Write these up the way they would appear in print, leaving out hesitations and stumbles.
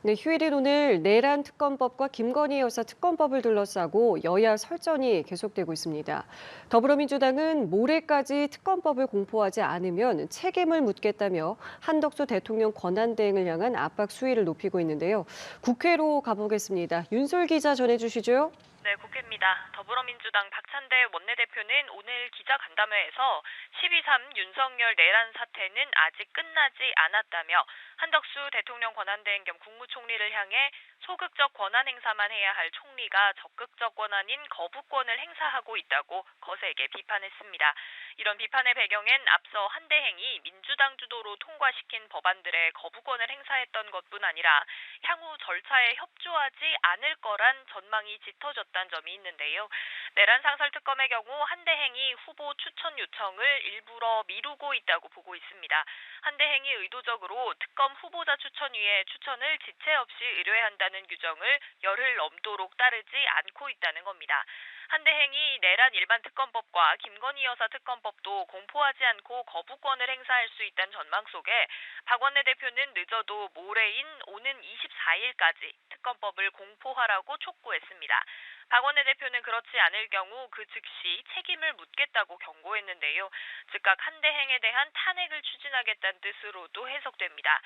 네, 휴일인 오늘 내란 특검법과 김건희 여사 특검법을 둘러싸고 여야 설전이 계속되고 있습니다. 더불어민주당은 모레까지 특검법을 공포하지 않으면 책임을 묻겠다며 한덕수 대통령 권한대행을 향한 압박 수위를 높이고 있는데요. 국회로 가보겠습니다. 윤솔 기자 전해주시죠. 네, 국회입니다. 더불어민주당 박찬대 원내대표는 오늘 기자간담회에서 12.3 윤석열 내란 사태는 아직 끝나지 않았다며 한덕수 대통령 권한대행 겸 국무총리를 향해 소극적 권한 행사만 해야 할 총리가 적극적 권한인 거부권을 행사하고 있다고 거세게 비판했습니다. 이런 비판의 배경엔 앞서 한대행이 민주당 주도로 통과시킨 법안들의 거부권을 행사했던 것뿐 아니라 향후 절차에 협조하지 않을 거란 전망이 짙어졌다는 점이 있는데요. 내란 상설 특검의 경우 한대행이 후보 추천 요청을 일부러 미루고 있다고 보고 있습니다. 한대행이 의도적으로 특검 후보자 추천위에 추천을 지체 없이 의뢰한다는 규정을 열흘 넘도록 따르지 않고 있다는 겁니다. 한대행이 내란 일반 특검법과 김건희 여사 특검법도 공포하지 않고 거부권을 행사할 수 있다는 전망 속에 박 원내대표는 늦어도 모레인 오는 24일까지 특검법을 공포하라고 촉구했습니다. 박 원내대표는 그렇지 않을 경우 그 즉시 책임을 묻겠다고 경고했는데요. 즉각 한대행에 대한 탄핵을 추진하겠다는 뜻으로도 해석됩니다.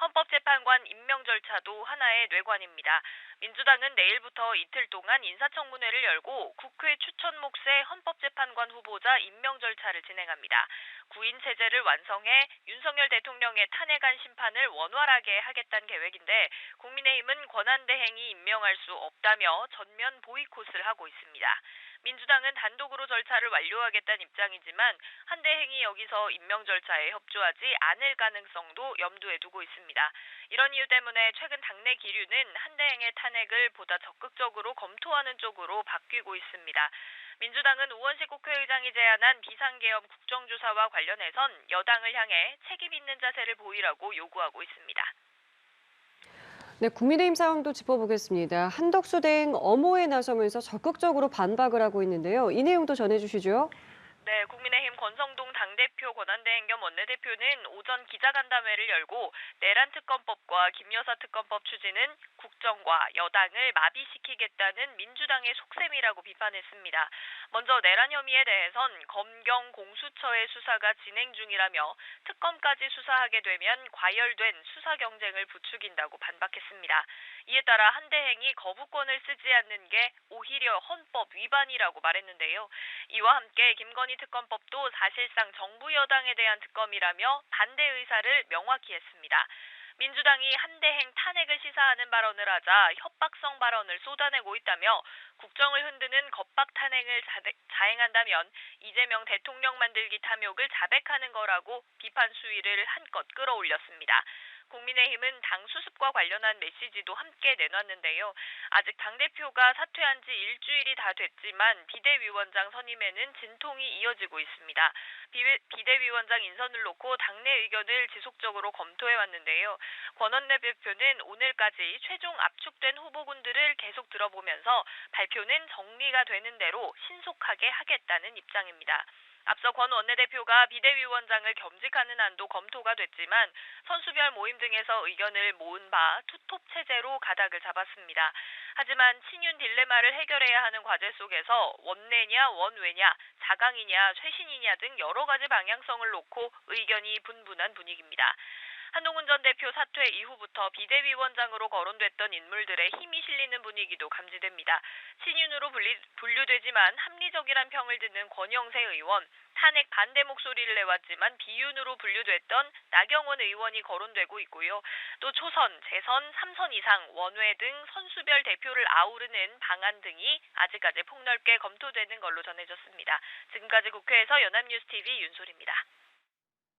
헌법재판관 임명 절차도 하나의 뇌관입니다. 민주당은 내일부터 이틀 동안 인사청문회를 열고 국회 추천 몫의 헌법재판관 후보자 임명 절차를 진행합니다. 구인 체제를 완성해 윤석열 대통령의 탄핵안 심판을 원활하게 하겠다는 계획인데 국민의힘은 권한대행이 임명할 수 없다며 전면 보이콧을 하고 있습니다. 민주당은 단독으로 절차를 완료하겠다는 입장이지만 한대행이 여기서 임명 절차에 협조하지 않을 가능성도 염두에 두고 있습니다. 이런 이유 때문에 최근 당내 기류는 한대행의 탄핵을 보다 적극적으로 검토하는 쪽으로 바뀌고 있습니다. 민주당은 우원식 국회의장이 제안한 비상계엄 국정조사와 관련해선 여당을 향해 책임 있는 자세를 보이라고 요구하고 있습니다. 네, 국민의힘 상황도 짚어보겠습니다. 한덕수 대행 엄호에 나서면서 적극적으로 반박을 하고 있는데요. 이 내용도 전해주시죠. 네, 국민의힘 권성동 당대표 권한대행 겸 원내대표는 오전 기자간담회를 열고 내란 특검법과 김여사 특검법 추진은 국정과 여당을 마비시키겠다는 민주당의 속셈이라고 비판했습니다. 먼저 내란 혐의에 대해선 검경 공수처의 수사가 진행 중이라며 특검까지 수사하게 되면 과열된 수사 경쟁을 부추긴다고 반박했습니다. 이에 따라 한대행이 거부권을 쓰지 않는 게 오히려 헌법 위반이라고 말했는데요. 이와 함께 김건희 특검법도 사실상 정부 여당에 대한 특검이라며 반대 의사를 명확히 했습니다. 민주당이 한대행 탄핵을 시사하는 발언을 하자 협박성 발언을 쏟아내고 있다며 국정을 흔드는 겁박 탄핵을 자행한다면 이재명 대통령 만들기 탐욕을 자백하는 거라고 비판 수위를 한껏 끌어올렸습니다. 국민의힘은 당 수습과 관련한 메시지도 함께 내놨는데요. 아직 당대표가 사퇴한 지 일주일이 다 됐지만 비대위원장 선임에는 진통이 이어지고 있습니다. 비대위원장 인선을 놓고 당내 의견을 지속적으로 검토해왔는데요. 권 원내대표는 오늘까지 최종 압축된 후보군들을 계속 들어보면서 발표는 정리가 되는 대로 신속하게 하겠다는 입장입니다. 앞서 권 원내대표가 비대위원장을 겸직하는 안도 검토가 됐지만 선수별 모임 등에서 의견을 모은 바 투톱 체제로 가닥을 잡았습니다. 하지만 친윤 딜레마를 해결해야 하는 과제 속에서 원내냐 원외냐 자강이냐 쇄신이냐 등 여러 가지 방향성을 놓고 의견이 분분한 분위기입니다. 한동훈 전 대표 사퇴 이후부터 비대위원장으로 거론됐던 인물들의 힘이 실리는 분위기도 감지됩니다. 친윤으로 분류되지만 합리적이란 평을 듣는 권영세 의원, 탄핵 반대 목소리를 내왔지만 비윤으로 분류됐던 나경원 의원이 거론되고 있고요. 또 초선, 재선, 3선 이상, 원외 등 선수별 대표를 아우르는 방안 등이 아직까지 폭넓게 검토되는 걸로 전해졌습니다. 지금까지 국회에서 연합뉴스TV 윤솔입니다.